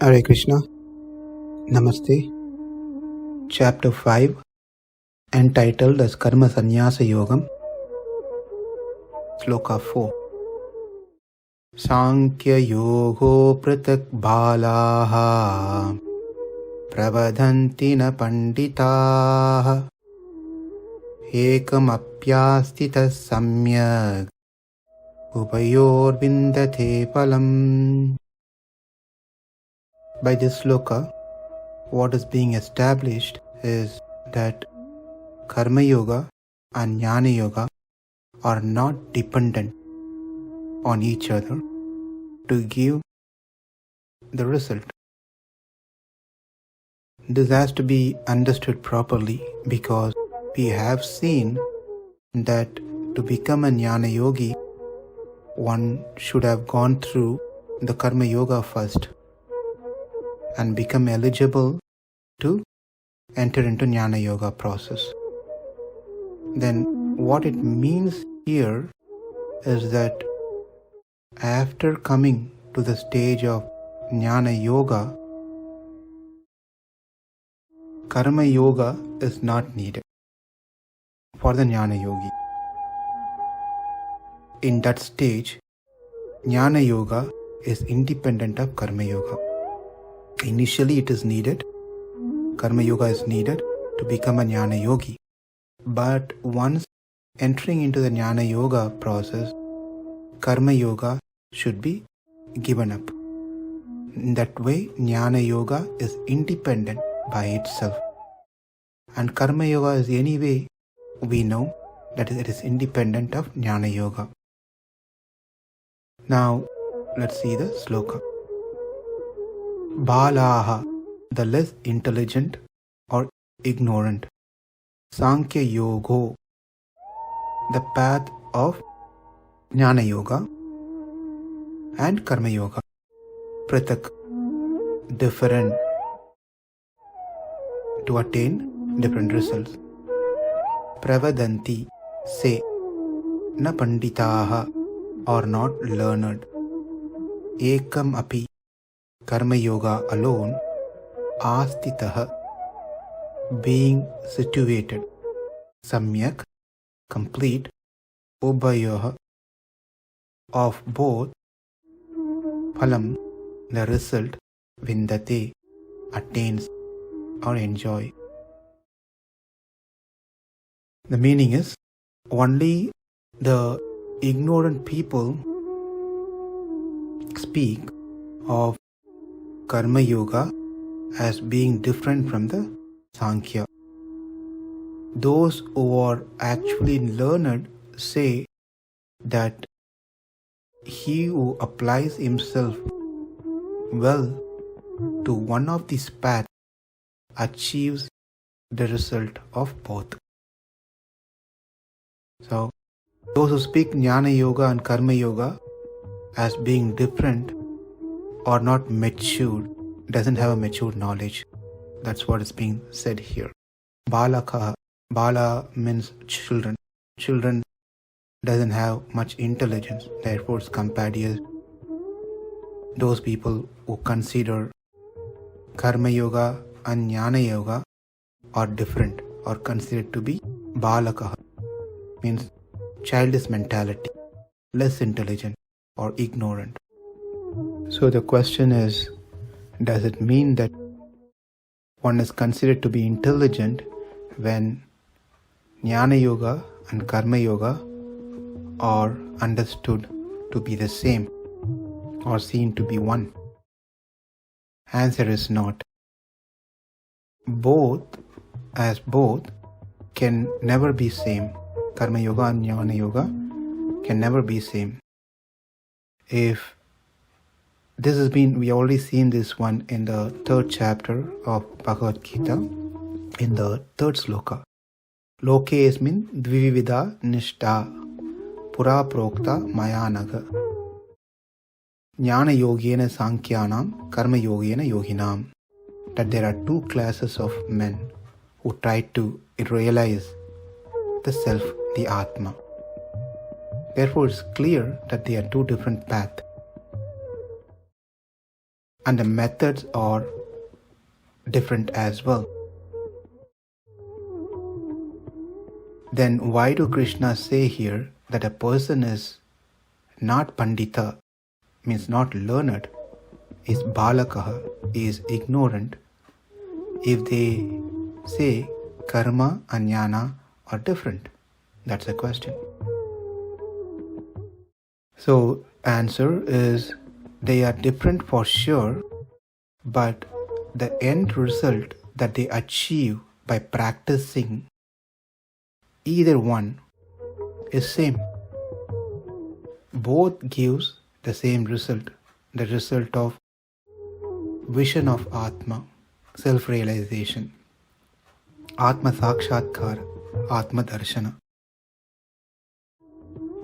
Hare Krishna, Namaste. Chapter 5, entitled as Karma Sannyasa Yogam. Sloka 4. Sankhya Yogo Pratak Balaha Pravadanti na Panditaha Ekam Apyastita Samyak Upayor Vindate Palam. By this sloka, what is being established is that Karma Yoga and Jnana Yoga are not dependent on each other to give the result. This has to be understood properly because we have seen that to become a Jnana Yogi, one should have gone through the Karma Yoga first and become eligible to enter into Jnana Yoga process. Then what it means here is that after coming to the stage of Jnana Yoga, Karma Yoga is not needed for the Jnana Yogi. In that stage, Jnana Yoga is independent of Karma Yoga. Initially it is needed, Karma Yoga is needed to become a Jnana Yogi. But once entering into the Jnana Yoga process, Karma Yoga should be given up. In that way, Jnana Yoga is independent by itself. And Karma Yoga is anyway, we know that it is independent of Jnana Yoga. Now, let's see the sloka. Balaha, the less intelligent or ignorant. Sankhya Yogo, the path of Jnana Yoga and Karma Yoga. Pratak, different, to attain different results. Pravadanti, say, na panditaha, or not learned. Ekam api, Karma Yoga alone, astitaha, being situated. Samyak, complete. Ubhayoha, of both. Phalam, the result. Vindate, attains or enjoy. The meaning is, only the ignorant people speak of Karma Yoga as being different from the Sankhya. Those who are actually learned say that he who applies himself well to one of these paths achieves the result of both. So, those who speak Jnana Yoga and Karma Yoga as being different or not matured, doesn't have a matured knowledge. That's what is being said here. Balaka, Bala means children. Children doesn't have much intelligence, therefore it's compared as those people who consider Karma Yoga and Jnana Yoga are different or considered to be Balaka, means childish mentality, less intelligent or ignorant. So the question is, does it mean that one is considered to be intelligent when Jnana Yoga and Karma Yoga are understood to be the same or seen to be one? Answer is not. Both can never be same. Karma Yoga and Jnana Yoga can never be same. If this has been, we already seen this one in the 3rd chapter of Bhagavad Gita, in the 3rd sloka. Loke esmin dvivida nishta pura prokta mayanaga. Jnana yogena sankhyanam, karma yogena yoginam. That there are two classes of men who try to realize the self, the Atma. Therefore, it's clear that they are two different paths. and the methods are different as well. Then why do Krishna say here that a person is not Pandita, means not learned, is Balakaha, is ignorant, if they say karma and jnana are different? That's the question. So answer is they are different for sure, but the end result that they achieve by practicing either one is same. Both gives the same result, the result of vision of Atma, self-realization, Atma Sakshatkar, Atma Darshana.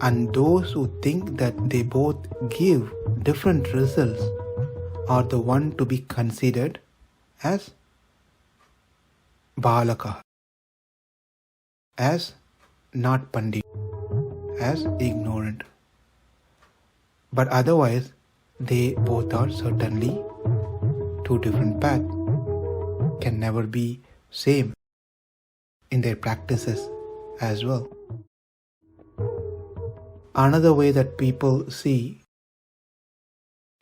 And those who think that they both give different results are the one to be considered as Balaka, as not Pandit, as ignorant. But otherwise, they both are certainly two different paths, can never be same in their practices as well. Another way that people see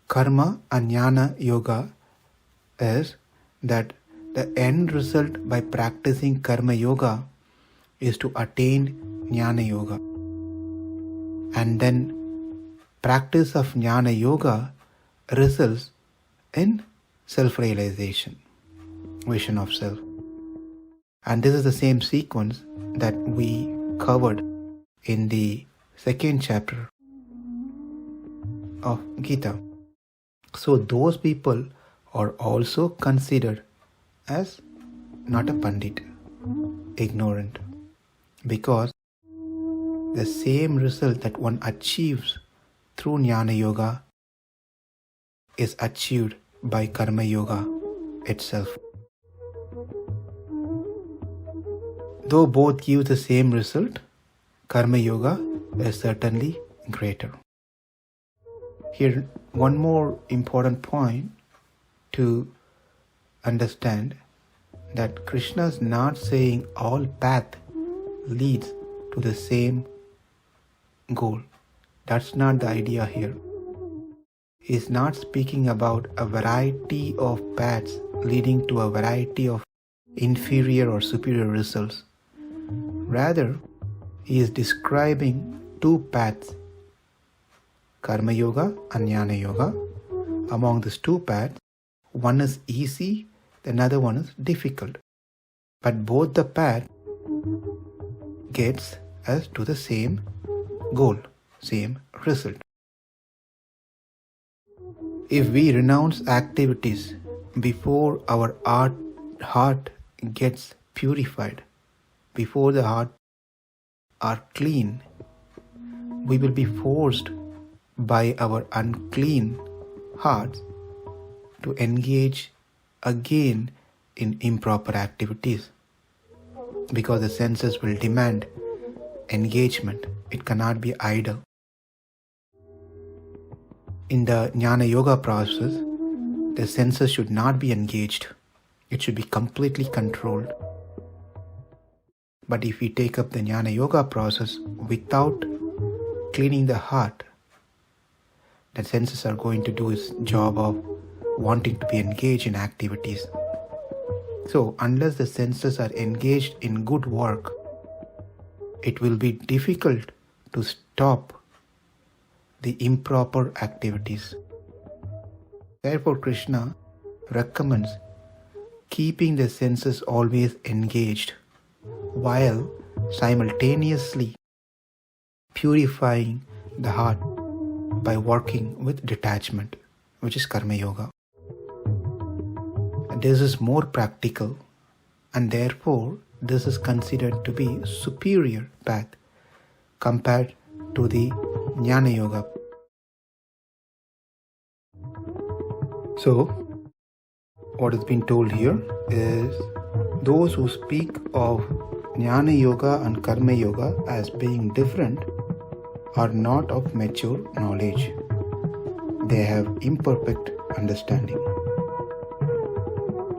karma and jnana yoga is that the end result by practicing karma yoga is to attain jnana yoga. And then practice of jnana yoga results in self-realization, vision of self. And this is the same sequence that we covered in the second chapter of Gita. So those people are also considered as not a Pandit, ignorant, because the same result that one achieves through Jnana Yoga is achieved by Karma Yoga itself. Though both give the same result, Karma Yoga is certainly greater. Here, one more important point to understand, that Krishna is not saying all path leads to the same goal. That's not the idea here. He is not speaking about a variety of paths leading to a variety of inferior or superior results. Rather, he is describing two paths, Karma Yoga and Jnana Yoga. Among these two paths, one is easy, the another one is difficult. But both the path gets us to the same goal, same result. If we renounce activities before our heart gets purified, before the heart are clean, we will be forced by our unclean hearts to engage again in improper activities, because the senses will demand engagement. It cannot be idle. In the Jnana Yoga process, the senses should not be engaged. It should be completely controlled. But if we take up the Jnana Yoga process without cleaning the heart, the senses are going to do its job of wanting to be engaged in activities. So unless the senses are engaged in good work, it will be difficult to stop the improper activities. Therefore, Krishna recommends keeping the senses always engaged while simultaneously purifying the heart by working with detachment, which is Karma Yoga. This is more practical, and therefore this is considered to be superior path compared to the Jnana Yoga. So, what is being told here is, those who speak of Jnana Yoga and Karma Yoga as being different are not of mature knowledge. They have imperfect understanding.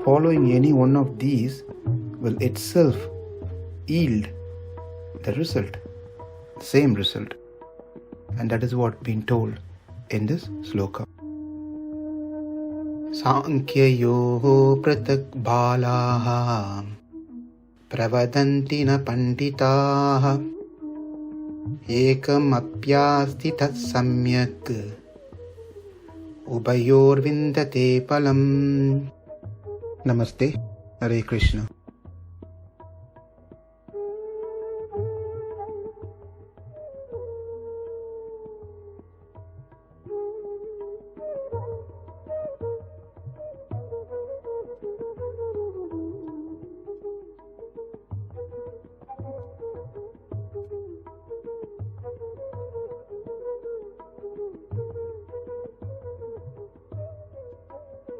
following any one of these will itself yield the result, same result. And that is what being told in this sloka. Sankhyayoho pratak balaha pravadanti na panditaha ekam apyasti tat samyak ubayor vindate palam. Namaste. Hare Krishna.